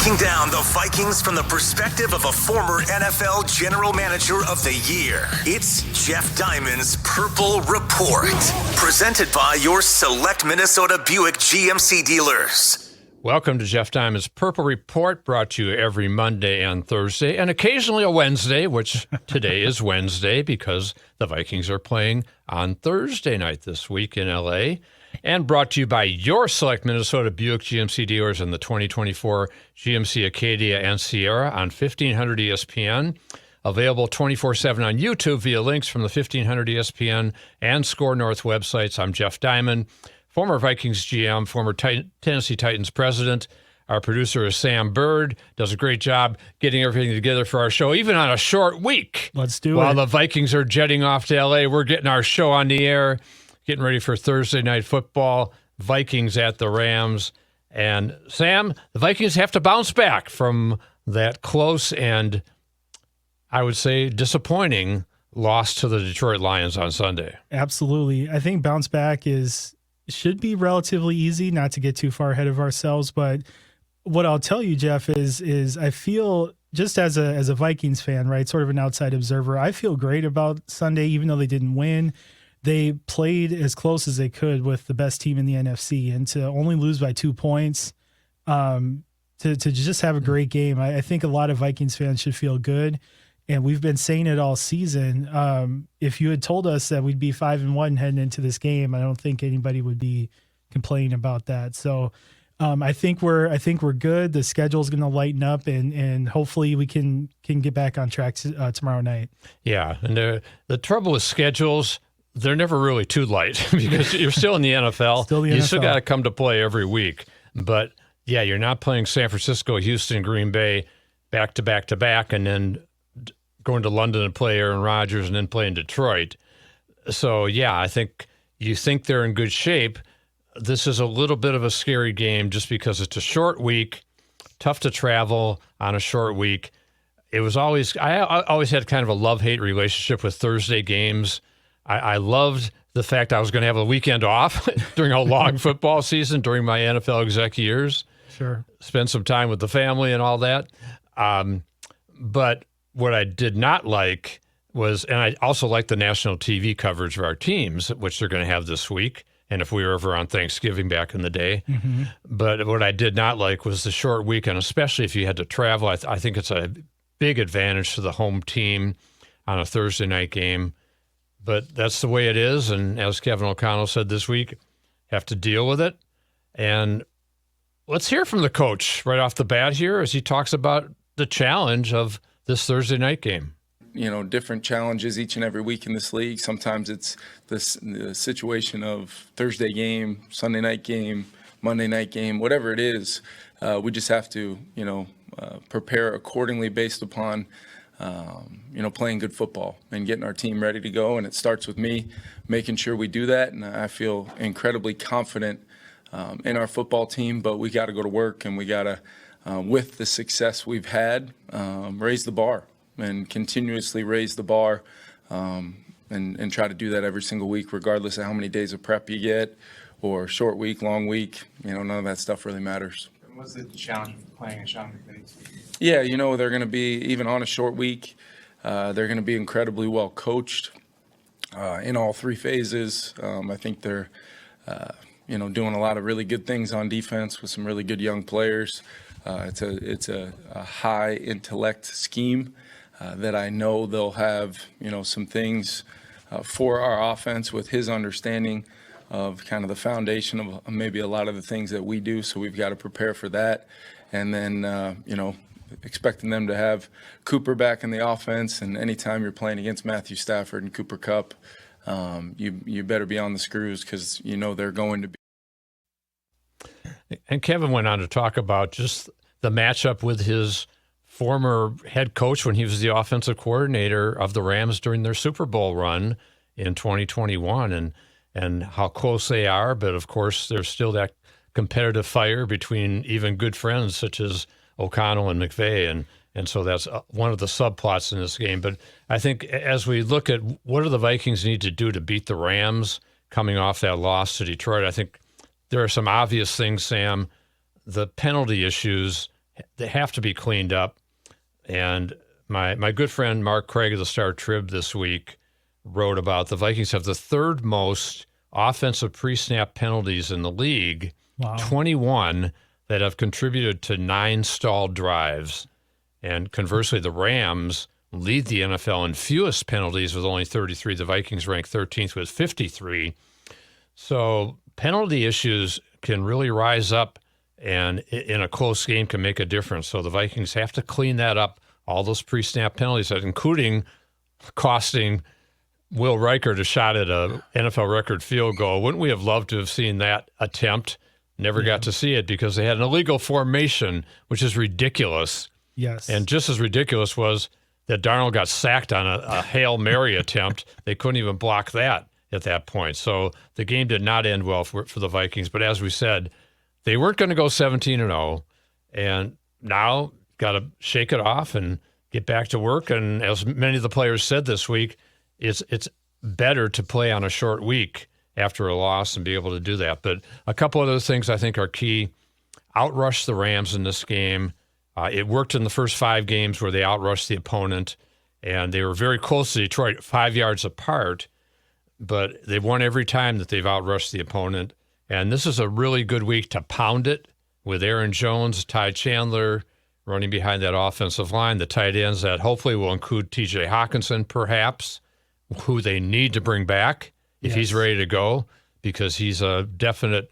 Breaking down the Vikings from the perspective of a former NFL General Manager of the Year. It's Jeff Diamond's Purple Report. Presented by your select Minnesota Buick GMC dealers. Welcome to Jeff Diamond's Purple Report, brought to you every Monday and Thursday, and occasionally a Wednesday, which today is Wednesday because the Vikings are playing on Thursday night this week in L.A., and brought to you by your select Minnesota Buick GMC dealers in the 2024 GMC Acadia and Sierra on 1500 ESPN. Available 24/7 on YouTube via links from the 1500 ESPN and Score North websites. I'm Jeff Diamond, former Vikings GM, former Tennessee Titans president. Our producer is Sam Bird, does a great job getting everything together for our show, even on a short week. Let's do it. While the Vikings are jetting off to L.A., we're getting our show on the air, getting ready for Thursday night football, Vikings at the Rams. And Sam, the Vikings have to bounce back from that close and, I would say, disappointing loss to the Detroit Lions on Sunday. Absolutely. I think bounce back should be relatively easy, not to get too far ahead of ourselves. But what I'll tell you, Jeff, is I feel, just as a Vikings fan, right, sort of an outside observer, I feel great about Sunday, even though they didn't win. They played as close as they could with the best team in the NFC, and to only lose by 2 points, to just have a great game. I think a lot of Vikings fans should feel good, and we've been saying it all season. If you had told us that we'd be 5-1 heading into this game, I don't think anybody would be complaining about that. So I think we're good. The schedule's going to lighten up, and hopefully we can get back on track tomorrow night. Yeah, and the trouble with schedules, they're never really too light because you're still in the NFL. You still got to come to play every week. But, yeah, you're not playing San Francisco, Houston, Green Bay back to back to back, and then going to London and play Aaron Rodgers and then play in Detroit. So, yeah, I think you think they're in good shape. This is a little bit of a scary game just because it's a short week, tough to travel on a short week. I always had kind of a love-hate relationship with Thursday games. I loved the fact I was going to have a weekend off during a long football season during my NFL exec years. Sure. Spend some time with the family and all that. But what I did not like was, and I also like the national TV coverage of our teams, which they're going to have this week, and if we were ever on Thanksgiving back in the day. Mm-hmm. But what I did not like was the short weekend, especially if you had to travel. I think it's a big advantage to the home team on a Thursday night game. But that's the way it is, and as Kevin O'Connell said this week, have to deal with it. And let's hear from the coach right off the bat here as he talks about the challenge of this Thursday night game. You know, different challenges each and every week in this league. Sometimes it's the situation of Thursday game, Sunday night game, Monday night game, whatever it is. We just have to, prepare accordingly based upon playing good football and getting our team ready to go. And it starts with me making sure we do that. And I feel incredibly confident in our football team, but we got to go to work, and we got to, with the success we've had, raise the bar and continuously raise the bar, and try to do that every single week, regardless of how many days of prep you get or short week, long week. None of that stuff really matters. What's the challenge of playing a Sean McVay? Yeah, they're going to be, even on a short week, they're going to be incredibly well coached in all three phases. I think they're, doing a lot of really good things on defense with some really good young players. It's a high intellect scheme that I know they'll have, some things for our offense with his understanding of kind of the foundation of maybe a lot of the things that we do. So we've got to prepare for that. And then, expecting them to have Cooper back in the offense. And anytime you're playing against Matthew Stafford and Cooper Kupp, you better be on the screws because they're going to be. And Kevin went on to talk about just the matchup with his former head coach when he was the offensive coordinator of the Rams during their Super Bowl run in 2021 and how close they are. But, of course, there's still that competitive fire between even good friends such as O'Connell and McVay, and so that's one of the subplots in this game. But I think as we look at what do the Vikings need to do to beat the Rams coming off that loss to Detroit, I think there are some obvious things, Sam. The penalty issues they have to be cleaned up. And my good friend Mark Craig of the Star Trib this week wrote about the Vikings have the third most offensive pre-snap penalties in the league, 21 that have contributed to 9 stalled drives. And conversely, the Rams lead the NFL in fewest penalties with only 33. The Vikings rank 13th with 53. So penalty issues can really rise up and in a close game can make a difference. So the Vikings have to clean that up, all those pre-snap penalties, including costing Will Reichert a shot at a NFL record field goal. Wouldn't we have loved to have seen that attempt? Never got to see it because they had an illegal formation, which is ridiculous. Yes. And just as ridiculous was that Darnold got sacked on a Hail Mary attempt. They couldn't even block that at that point. So the game did not end well for the Vikings. But as we said, they weren't going to go 17-0. And now got to shake it off and get back to work. And as many of the players said this week, it's better to play on a short week after a loss and be able to do that. But a couple of those things I think are key. Outrush the Rams in this game. It worked in the first 5 games where they outrushed the opponent, and they were very close to Detroit, 5 yards apart, but they've won every time that they've outrushed the opponent. And this is a really good week to pound it with Aaron Jones, Ty Chandler running behind that offensive line, the tight ends that hopefully will include TJ Hawkinson perhaps, who they need to bring back if he's ready to go, because he's a definite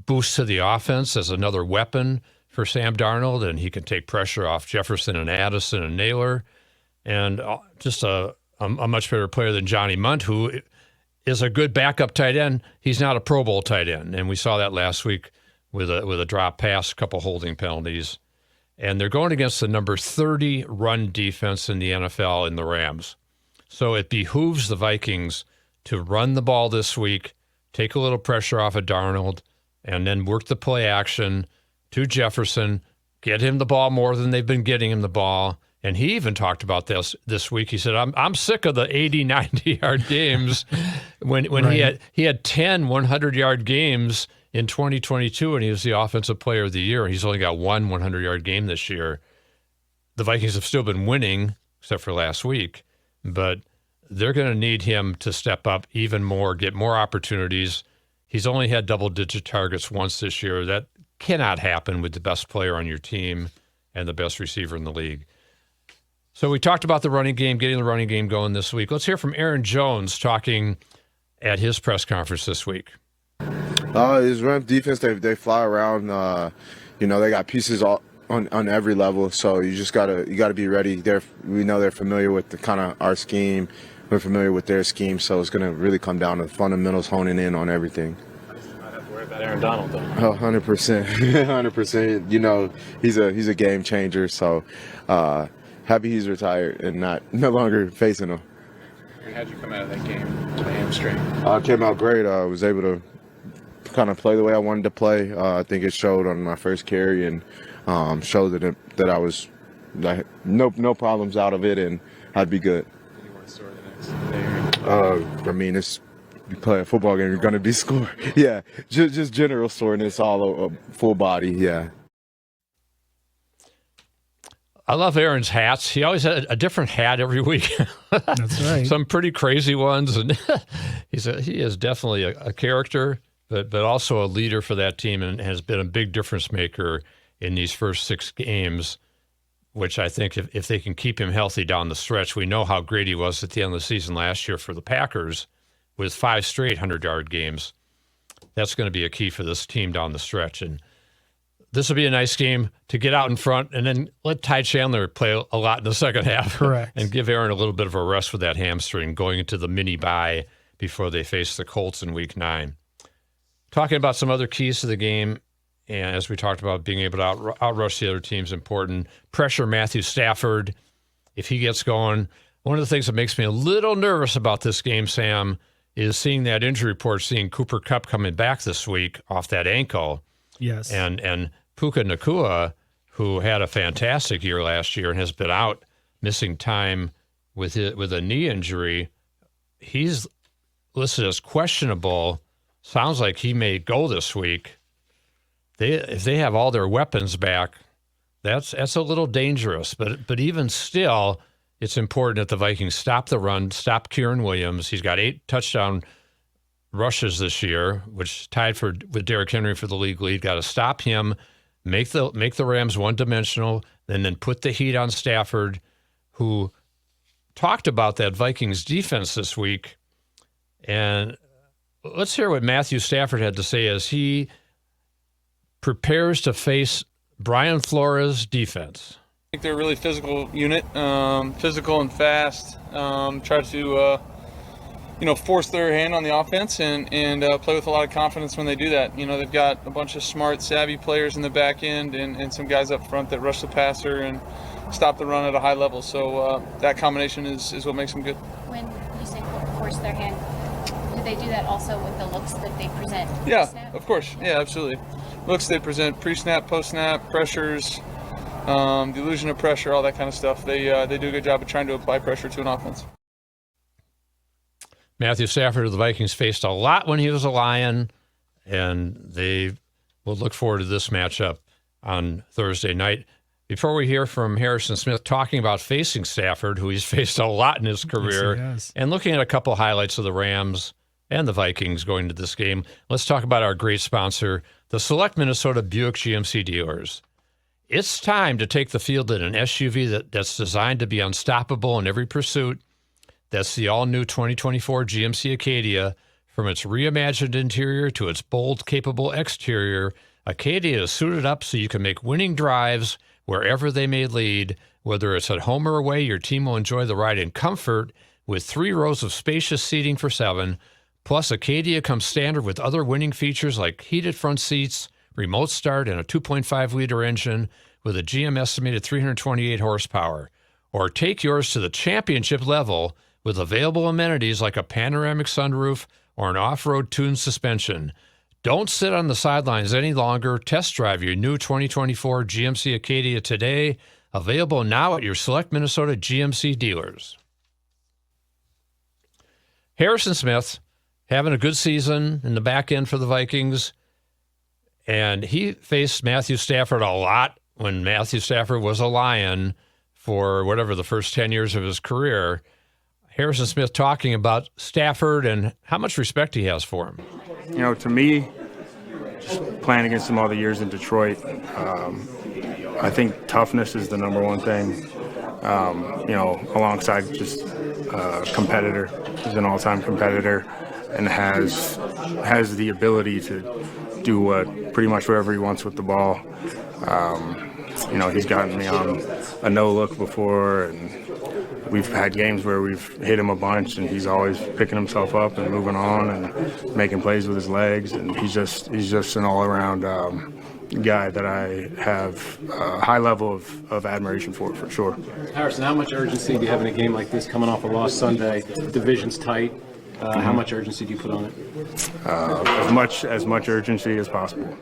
boost to the offense as another weapon for Sam Darnold, and he can take pressure off Jefferson and Addison and Naylor, and just a much better player than Johnny Munt, who is a good backup tight end. He's not a Pro Bowl tight end, and we saw that last week with a drop pass, a couple holding penalties. And they're going against the number 30 run defense in the NFL in the Rams. So it behooves the Vikings to run the ball this week, take a little pressure off of Darnold, and then work the play action to Jefferson, get him the ball more than they've been getting him the ball. And he even talked about this week. He said, I'm sick of the 80, 90-yard games. when he had 10 100-yard games in 2022, and he was the offensive player of the year. He's only got one 100-yard game this year. The Vikings have still been winning, except for last week, but they're going to need him to step up even more, get more opportunities. He's only had double-digit targets once this year. That cannot happen with the best player on your team and the best receiver in the league. So we talked about the running game, getting the running game going this week. Let's hear from Aaron Jones talking at his press conference this week. His Rams defense, they fly around. They got pieces all on every level. So you just gotta be ready. We know they're familiar with the kind of our scheme. We're familiar with their scheme. So it's gonna really come down to the fundamentals, honing in on everything. Not have to worry about Aaron Donald though. 100%, 100%. He's a game changer. So happy he's retired and no longer facing him. How'd you come out of that game with the hamstring? Came out great. I was able to kind of play the way I wanted to play. I think it showed on my first carry and showed that I was no problems out of it and I'd be good. You want to score the next day? You play a football game, you're going to be scored. Yeah, just general soreness, all full body. Yeah. I love Aaron's hats. He always had a different hat every week. That's right. Some pretty crazy ones, and he is definitely a character, but also a leader for that team, and has been a big difference maker in these first 6 games. Which I think if they can keep him healthy down the stretch, we know how great he was at the end of the season last year for the Packers, with 5 straight 100-yard games. That's going to be a key for this team down the stretch, and this will be a nice game to get out in front and then let Ty Chandler play a lot in the second half. Correct. And give Aaron a little bit of a rest with that hamstring going into the mini bye before they face the Colts in Week 9. Talking about some other keys to the game, and as we talked about, being able to outrush the other team is important. Pressure Matthew Stafford if he gets going. One of the things that makes me a little nervous about this game, Sam, is seeing that injury report, seeing Cooper Kupp coming back this week off that ankle. Yes. And Puka Nacua, who had a fantastic year last year and has been out missing time with a knee injury, he's listed as questionable. Sounds like he may go this week. If they have all their weapons back, That's a little dangerous. But even still, it's important that the Vikings stop the run, stop Kieran Williams. He's got 8 touchdown rushes this year, which tied with Derrick Henry for the league lead. Got to stop him, make the Rams one-dimensional, and then put the heat on Stafford, who talked about that Vikings defense this week. And let's hear what Matthew Stafford had to say as he prepares to face Brian Flores' defense. I think they're a really physical unit, physical and fast. Try to, force their hand on the offense and play with a lot of confidence when they do that. They've got a bunch of smart, savvy players in the back end and some guys up front that rush the passer and stop the run at a high level. So that combination is what makes them good. When you say force their hand, do they do that also with the looks that they present? Yeah, Pre-snap? of course. Yeah, absolutely. Looks they present pre-snap, post-snap, pressures, the illusion of pressure, all that kind of stuff. They do a good job of trying to apply pressure to an offense. Matthew Stafford of the Vikings faced a lot when he was a Lion, and they will look forward to this matchup on Thursday night. Before we hear from Harrison Smith talking about facing Stafford, who he's faced a lot in his career, Yes, and looking at a couple highlights of the Rams and the Vikings going to this game, let's talk about our great sponsor, the Select Minnesota Buick GMC dealers. It's time to take the field in an SUV that's designed to be unstoppable in every pursuit. That's the all-new 2024 GMC Acadia. From its reimagined interior to its bold, capable exterior, Acadia is suited up so you can make winning drives wherever they may lead. Whether it's at home or away, your team will enjoy the ride in comfort with 3 rows of spacious seating for 7. Plus, Acadia comes standard with other winning features like heated front seats, remote start, and a 2.5-liter engine with a GM estimated 328 horsepower. Or take yours to the championship level with available amenities like a panoramic sunroof or an off-road tuned suspension. Don't sit on the sidelines any longer. Test drive your new 2024 GMC Acadia today. Available now at your Select Minnesota GMC dealers. Harrison Smith having a good season in the back end for the Vikings. And he faced Matthew Stafford a lot when Matthew Stafford was a Lion for whatever the first 10 years of his career. Harrison Smith talking about Stafford and how much respect he has for him. To me, just playing against him all the years in Detroit, I think toughness is the number one thing, alongside just a competitor. He's an all-time competitor and has the ability to do pretty much whatever he wants with the ball. He's gotten me on a no-look before, and we've had games where we've hit him a bunch, and he's always picking himself up and moving on and making plays with his legs. And he's just an all-around guy that I have a high level of admiration for sure. Harrison, how much urgency do you have in a game like this, coming off a loss Sunday? The division's tight. How much urgency do you put on it? As much urgency as possible.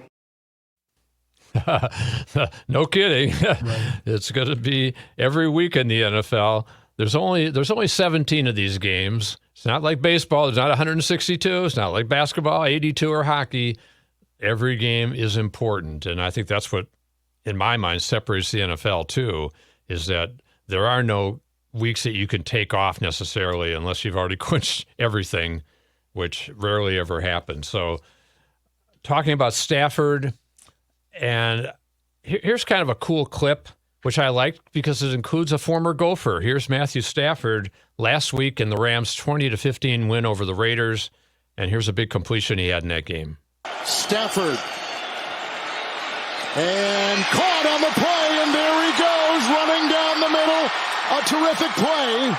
No kidding. Right. It's going to be every week in the NFL. There's only 17 of these games. It's not like baseball. There's not 162. It's not like basketball, 82, or hockey. Every game is important, and I think that's what, in my mind, separates the NFL too, is that there are no weeks that you can take off necessarily unless you've already quenched everything, which rarely ever happens. So talking about Stafford, and here's kind of a cool clip, which I liked because it includes a former Gopher. Here's Matthew Stafford last week in the Rams' 20-15 win over the Raiders, and here's a big completion he had in that game. Stafford, and caught on the play, and there he goes, running down the middle. A terrific play,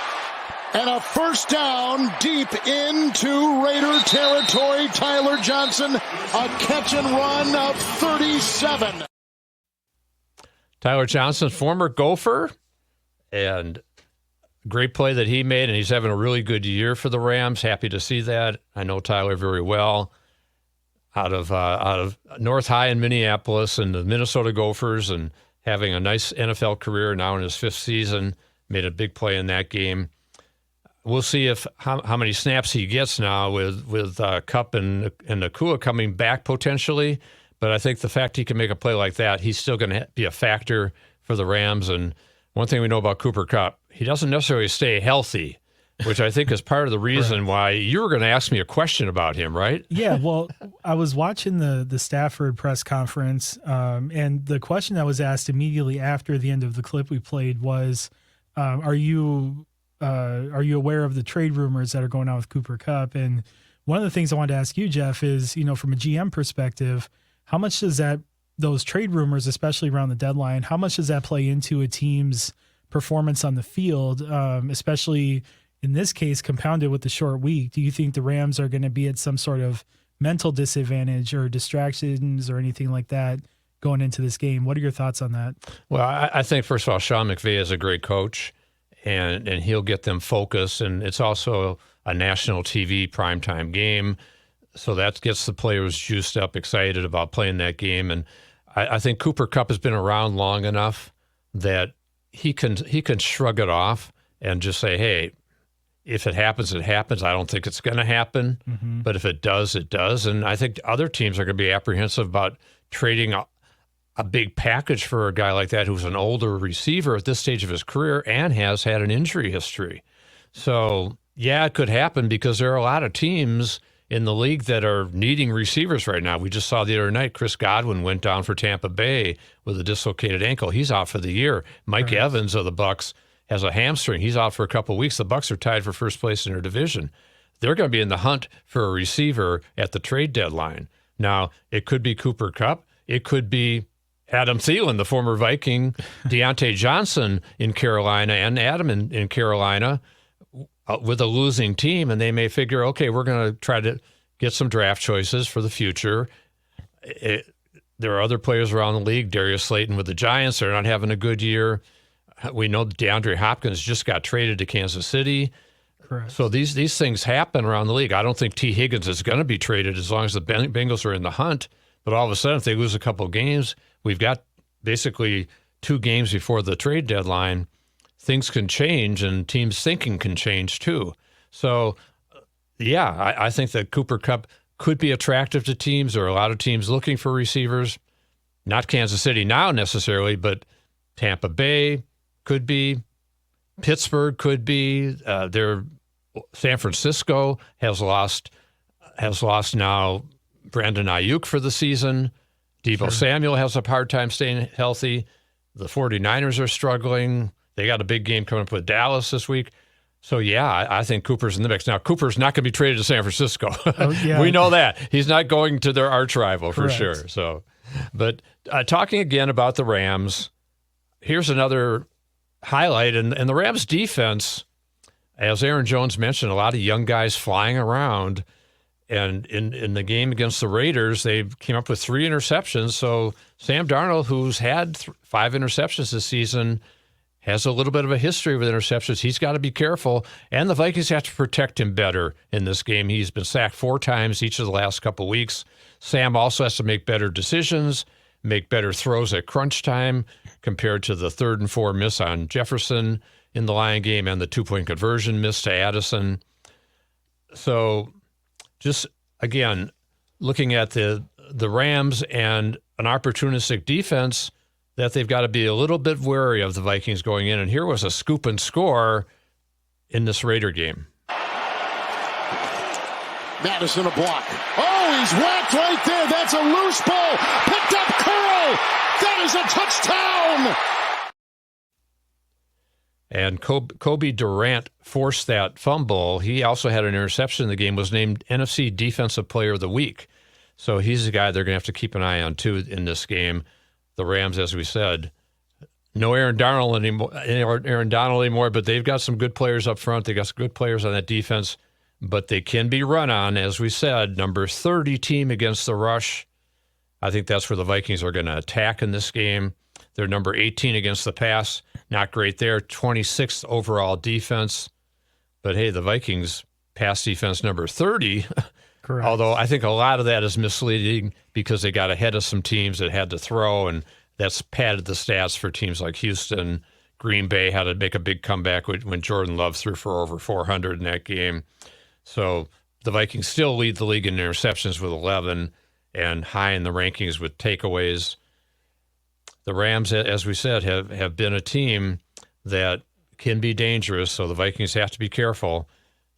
and a first down deep into Raider territory. Tyler Johnson, a catch and run of 37. Tyler Johnson, former Gopher, and great play that he made, and he's having a really good year for the Rams. Happy to see that. I know Tyler very well. Out of North High in Minneapolis and the Minnesota Gophers, and having a nice NFL career now in his 5th season. Made a big play in that game. We'll see how many snaps he gets now with Kupp and Nakua coming back potentially. But I think the fact he can make a play like that, he's still going to be a factor for the Rams. And one thing we know about Cooper Kupp, he doesn't necessarily stay healthy, which I think is part of the reason why you were going to ask me a question about him, right? Yeah, well, I was watching the Stafford press conference, and the question that was asked immediately after the end of the clip we played was, are you aware of the trade rumors that are going on with Cooper Kupp? And one of the things I wanted to ask you, Jeff, is, from a GM perspective, how much does those trade rumors, especially around the deadline, how much does that play into a team's performance on the field, especially in this case, compounded with the short week? Do you think the Rams are going to be at some sort of mental disadvantage or distractions or anything like that going into this game? What are your thoughts on that? Well, I think, first of all, Sean McVay is a great coach, and he'll get them focused. And it's also a national TV primetime game, so that gets the players juiced up, excited about playing that game. And I think Cooper Kupp has been around long enough that he can shrug it off and just say, hey, if it happens, it happens. I don't think it's going to happen, but if it does, it does. And I think other teams are going to be apprehensive about trading a big package for a guy like that who's an older receiver at this stage of his career and has had an injury history. So, yeah, it could happen because there are a lot of teams in the league that are needing receivers right now. We just saw the other night Chris Godwin went down for Tampa Bay with a dislocated ankle. He's out for the year. Mike Evans of the Bucs has a hamstring. He's out for a couple of weeks. The Bucs are tied for first place in their division. They're going to be in the hunt for a receiver at the trade deadline. Now, it could be Cooper Kupp. It could be Adam Thielen, the former Viking, Deontay Johnson in Carolina, and Adam in Carolina with a losing team. And they may figure, okay, we're going to try to get some draft choices for the future. There are other players around the league. Darius Slayton with the Giants, they're not having a good year. We know DeAndre Hopkins just got traded to Kansas City. Correct. So these things happen around the league. I don't think T. Higgins is going to be traded as long as the Bengals are in the hunt. But all of a sudden, if they lose a couple of games, we've got basically 2 games before the trade deadline. Things can change, and teams' thinking can change too. So, yeah, I think that Cooper Kupp could be attractive to teams. There are a lot of teams looking for receivers. Not Kansas City now necessarily, but Tampa Bay could be. Pittsburgh could be. San Francisco has lost now Brandon Ayuk for the season. Deebo Samuel has a hard time staying healthy. The 49ers are struggling. They got a big game coming up with Dallas this week. So, yeah, I think Cooper's in the mix. Now, Cooper's not going to be traded to San Francisco. We know that. He's not going to their arch rival for sure. So, but talking again about the Rams, here's another highlight. And the Rams defense, as Aaron Jones mentioned, a lot of young guys flying around. And in the game against the Raiders, they came up with 3 interceptions. So Sam Darnold, who's had 5 interceptions this season, has a little bit of a history with interceptions. He's got to be careful. And the Vikings have to protect him better in this game. He's been sacked 4 times each of the last couple of weeks. Sam also has to make better decisions, make better throws at crunch time compared to the 3rd and 4 miss on Jefferson in the Lion game and the 2-point conversion miss to Addison. So just, again, looking at the Rams and an opportunistic defense that they've got to be a little bit wary of the Vikings going in. And here was a scoop and score in this Raider game. Madison a block. Oh, he's whacked right there. That's a loose ball. Picked up Curl. That is a touchdown. And Kobe Durant forced that fumble. He also had an interception in the game, was named NFC Defensive Player of the Week. So he's a guy they're going to have to keep an eye on, too, in this game. The Rams, as we said, no Aaron Donald anymore, but they've got some good players up front. They got some good players on that defense, but they can be run on, as we said. Number 30 team against the rush. I think that's where the Vikings are going to attack in this game. They're number 18 against the pass. Not great there. 26th overall defense. But, hey, the Vikings pass defense number 30. Correct. Although I think a lot of that is misleading because they got ahead of some teams that had to throw, and that's padded the stats for teams like Houston. Green Bay had to make a big comeback when Jordan Love threw for over 400 in that game. So the Vikings still lead the league in interceptions with 11 and high in the rankings with takeaways. the Rams, as we said, have been a team that can be dangerous, so the Vikings have to be careful.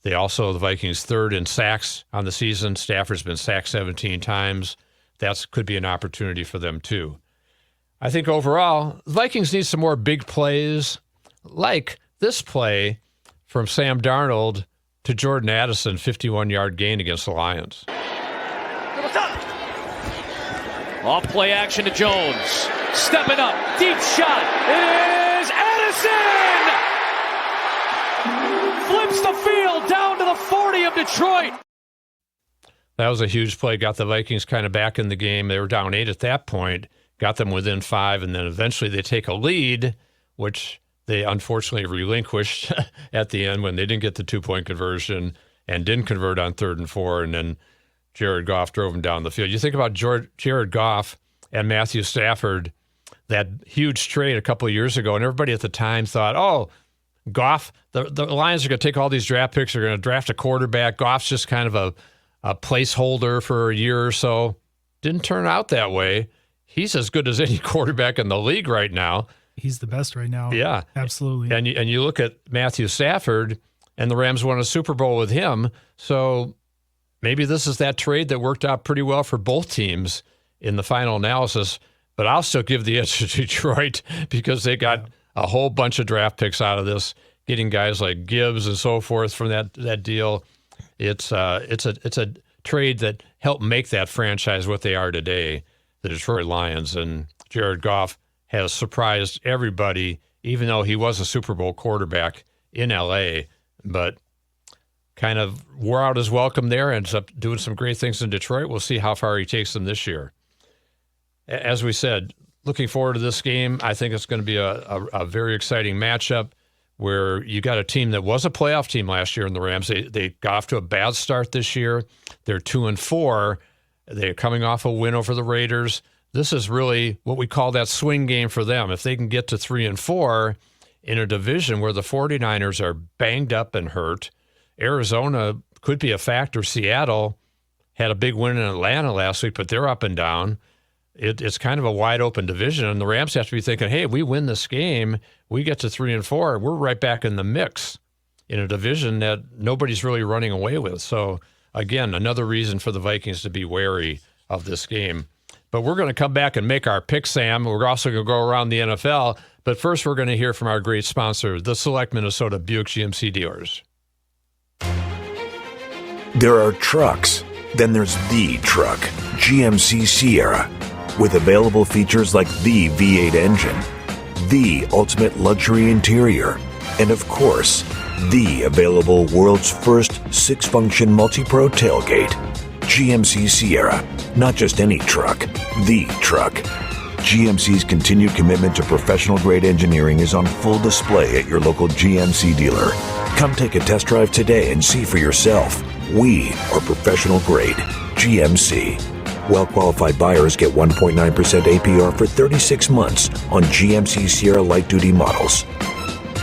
The Vikings third in sacks on the season. Stafford's been sacked 17 times. That could be an opportunity for them too. I think overall, the Vikings need some more big plays, like this play from Sam Darnold to Jordan Addison, 51-yard gain against the Lions. Off play action to Jones. Stepping up. Deep shot. It is Addison! Flips the field down to the 40 of Detroit. That was a huge play. Got the Vikings kind of back in the game. They were down 8 at that point. Got them within 5, and then eventually they take a lead, which they unfortunately relinquished at the end when they didn't get the 2-point conversion and didn't convert on 3rd and 4, and then Jared Goff drove them down the field. You think about Jared Goff and Matthew Stafford, that huge trade a couple of years ago, and everybody at the time thought, oh, Goff, the Lions are going to take all these draft picks, they're going to draft a quarterback. Goff's just kind of a placeholder for a year or so. Didn't turn out that way. He's as good as any quarterback in the league right now. He's the best right now. Yeah. Absolutely. And you look at Matthew Stafford, and the Rams won a Super Bowl with him. So maybe this is that trade that worked out pretty well for both teams in the final analysis. But I'll still give the edge to Detroit because they got a whole bunch of draft picks out of this, getting guys like Gibbs and so forth from that deal. It's a trade that helped make that franchise what they are today, the Detroit Lions. And Jared Goff has surprised everybody, even though he was a Super Bowl quarterback in L.A., but kind of wore out his welcome there, ends up doing some great things in Detroit. We'll see how far he takes them this year. As we said, looking forward to this game, I think it's going to be a very exciting matchup where you got a team that was a playoff team last year in the Rams. They got off to a bad start this year. They're 2-4. They're coming off a win over the Raiders. This is really what we call that swing game for them. If they can get to 3-4 in a division where the 49ers are banged up and hurt, Arizona could be a factor. Seattle had a big win in Atlanta last week, but they're up and down. It's kind of a wide open division, and the Rams have to be thinking, hey, we win this game, we get to 3-4, we're right back in the mix in a division that nobody's really running away with. So, again, another reason for the Vikings to be wary of this game. But we're going to come back and make our pick, Sam. We're also going to go around the NFL. But first, we're going to hear from our great sponsor, the Select Minnesota Buick GMC dealers. There are trucks. Then there's the truck, GMC Sierra, with available features like the V8 engine, the ultimate luxury interior, and of course, the available world's first 6-function multi-pro tailgate. GMC Sierra, not just any truck, the truck. GMC's continued commitment to professional-grade engineering is on full display at your local GMC dealer. Come take a test drive today and see for yourself. We are professional-grade GMC. Well-qualified buyers get 1.9% APR for 36 months on GMC Sierra light-duty models.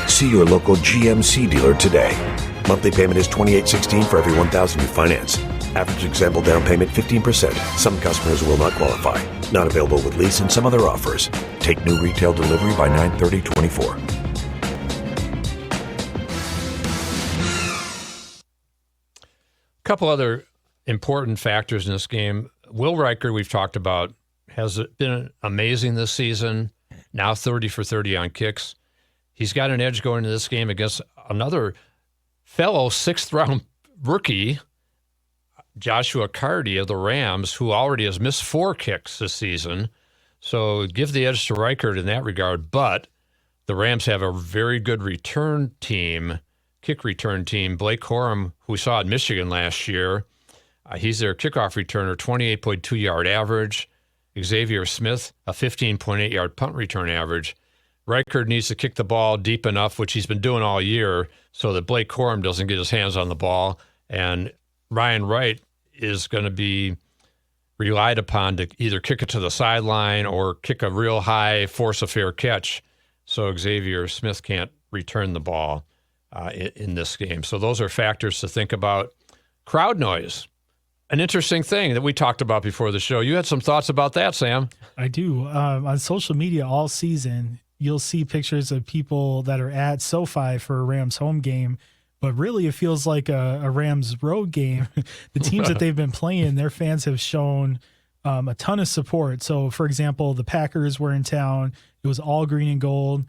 See your local GMC dealer today. Monthly payment is $28.16 for every $1,000 you finance. Average example down payment 15%. Some customers will not qualify. Not available with lease and some other offers. Take new retail delivery by 9/30/24. A couple other important factors in this game. Will Riker, we've talked about, has been amazing this season. Now 30 for 30 on kicks. He's got an edge going into this game against another fellow 6th-round rookie, Joshua Cardi of the Rams, who already has missed 4 kicks this season. So give the edge to Reichert in that regard. But the Rams have a very good return team, kick return team. Blake Corum, who we saw at Michigan last year, he's their kickoff returner, 28.2-yard average. Xavier Smith, a 15.8-yard punt return average. Reichert needs to kick the ball deep enough, which he's been doing all year, so that Blake Corum doesn't get his hands on the ball. And Ryan Wright is going to be relied upon to either kick it to the sideline or kick a real high, force a fair catch, so Xavier Smith can't return the ball in this game. So those are factors to think about. Crowd noise. an interesting thing that we talked about before the show. You had some thoughts about that, Sam. I do. On social media all season, you'll see pictures of people that are at SoFi for a Rams home game, but really it feels like a Rams road game. The teams that they've been playing, their fans have shown a ton of support. So, for example, the Packers were in town. It was all green and gold.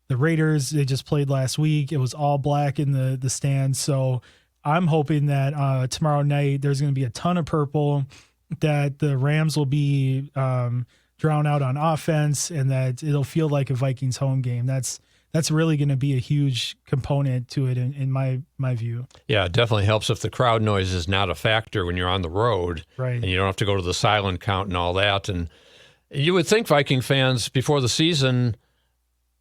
The Raiders, they just played last week. It was all black in the stands. So I'm hoping that tomorrow night there's going to be a ton of purple, that the Rams will be drowned out on offense, and that it'll feel like a Vikings home game. That's really going to be a huge component to it in my view. Yeah, it definitely helps if the crowd noise is not a factor when you're on the road. Right. And you don't have to go to the silent count and all that. And you would think Viking fans before the season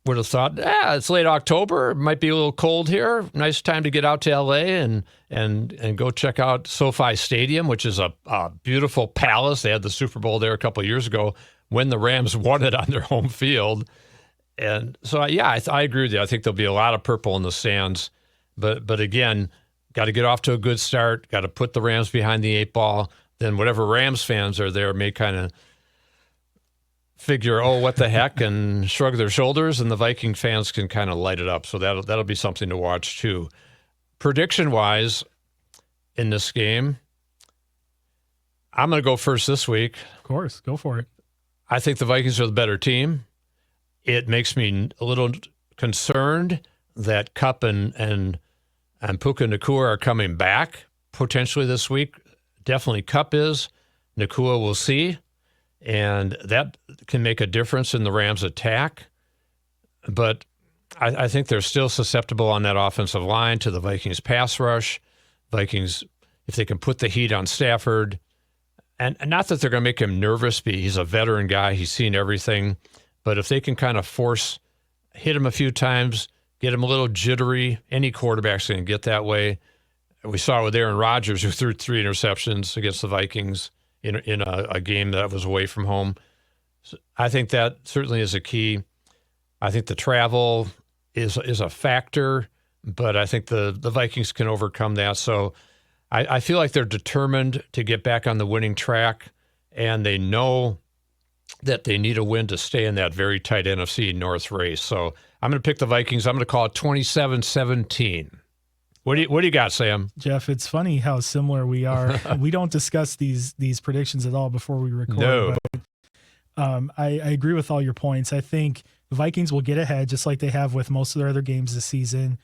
would have thought, it's late October, it might be a little cold here. Nice time to get out to LA and go check out SoFi Stadium, which is a beautiful palace. They had the Super Bowl there a couple of years ago when the Rams won it on their home field. And so, I agree with you. I think there'll be a lot of purple in the stands. But again, got to get off to a good start, got to put the Rams behind the 8 ball. Then whatever Rams fans are there may kind of figure, what the heck, and shrug their shoulders, and the Viking fans can kind of light it up. So that'll be something to watch too. Prediction-wise in this game, I'm going to go first this week. Of course, go for it. I think the Vikings are the better team. It makes me a little concerned that Kupp and Puka Nacua are coming back potentially this week. Definitely Kupp is. Nacua we'll see. And that can make a difference in the Rams' attack. But I think they're still susceptible on that offensive line to the Vikings' pass rush. Vikings, if they can put the heat on Stafford, and not that they're going to make him nervous, he's a veteran guy, he's seen everything. But if they can kind of hit him a few times, get him a little jittery, any quarterback's going to get that way. We saw it with Aaron Rodgers, who threw 3 interceptions against the Vikings in a game that was away from home. So I think that certainly is a key. I think the travel is a factor, but I think the Vikings can overcome that. So I feel like they're determined to get back on the winning track, and they know that they need a win to stay in that very tight NFC North race. So I'm going to pick the Vikings. I'm going to call it 27-17. What do you got, Sam? Jeff, it's funny how similar we are. We don't discuss these predictions at all before we record. No. But, I agree with all your points. I think the Vikings will get ahead just like they have with most of their other games this season.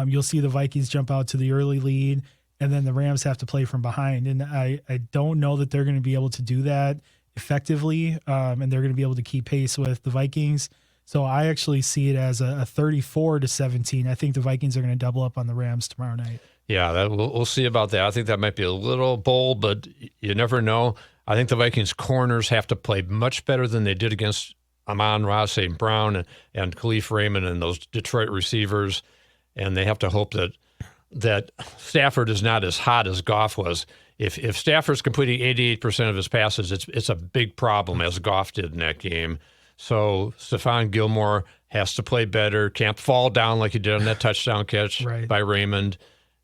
You'll see the Vikings jump out to the early lead, and then the Rams have to play from behind. And I don't know that they're going to be able to do that effectively, and they're going to be able to keep pace with the Vikings. So I actually see it as a 34-17. I think the Vikings are going to double up on the Rams tomorrow night. Yeah, we'll see about that. I think that might be a little bold, but you never know. I think the Vikings corners have to play much better than they did against Amon-Ra St. Brown and Khalif Raymond and those Detroit receivers, and they have to hope that Stafford is not as hot as Goff was. If Stafford's completing 88% of his passes, it's a big problem, as Goff did in that game. So Stephon Gilmore has to play better, can't fall down like he did on that touchdown catch by Raymond.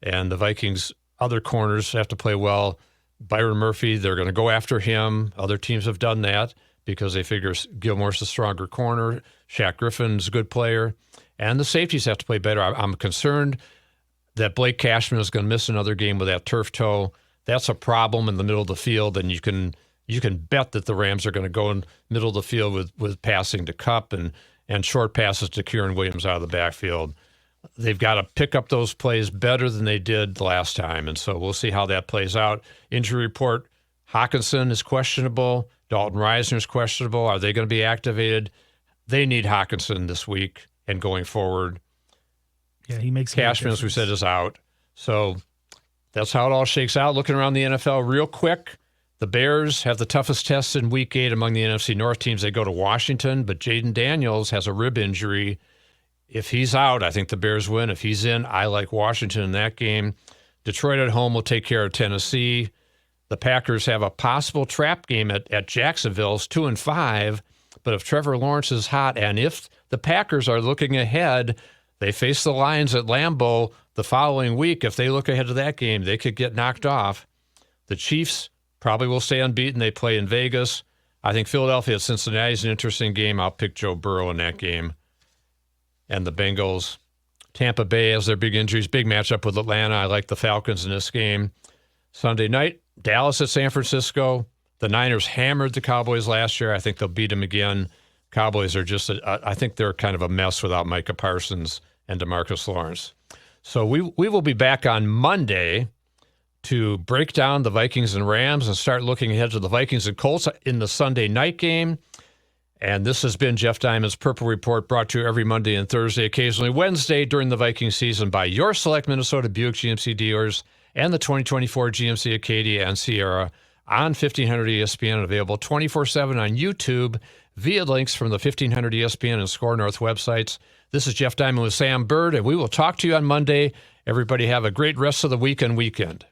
And the Vikings' other corners have to play well. Byron Murphy, they're going to go after him. Other teams have done that because they figure Gilmore's the stronger corner. Shaq Griffin's a good player. And the safeties have to play better. I'm concerned that Blake Cashman is going to miss another game with that turf toe. That's a problem in the middle of the field, and you can bet that the Rams are going to go in middle of the field with passing to Kupp and short passes to Kieran Williams out of the backfield. They've got to pick up those plays better than they did the last time, and so we'll see how that plays out. Injury report, Hockenson is questionable. Dalton Reisner is questionable. Are they going to be activated? They need Hockenson this week and going forward. Yeah, he makes Cashman, as we said, is out. So that's how it all shakes out. Looking around the NFL real quick, the Bears have the toughest test in Week 8 among the NFC North teams. They go to Washington, but Jaden Daniels has a rib injury. If he's out, I think the Bears win. If he's in, I like Washington in that game. Detroit at home will take care of Tennessee. The Packers have a possible trap game at Jacksonville's 2-5. But if Trevor Lawrence is hot, and if the Packers are looking ahead, they face the Lions at Lambeau the following week. If they look ahead to that game, they could get knocked off. The Chiefs probably will stay unbeaten. They play in Vegas. I think Philadelphia at Cincinnati is an interesting game. I'll pick Joe Burrow in that game. And the Bengals. Tampa Bay has their big injuries. Big matchup with Atlanta. I like the Falcons in this game. Sunday night, Dallas at San Francisco. The Niners hammered the Cowboys last year. I think they'll beat them again. Cowboys are just, I think they're kind of a mess without Micah Parsons and DeMarcus Lawrence. So we will be back on Monday to break down the Vikings and Rams and start looking ahead to the Vikings and Colts in the Sunday night game. And this has been Jeff Diamond's Purple Report, brought to you every Monday and Thursday, occasionally Wednesday during the Viking season by your select Minnesota Buick GMC dealers and the 2024 GMC Acadia and Sierra on 1500 ESPN, available 24/7 on YouTube via links from the 1500 ESPN and Score North websites. This is Jeff Diamond with Sam Bird, and we will talk to you on Monday. Everybody have a great rest of the week and weekend.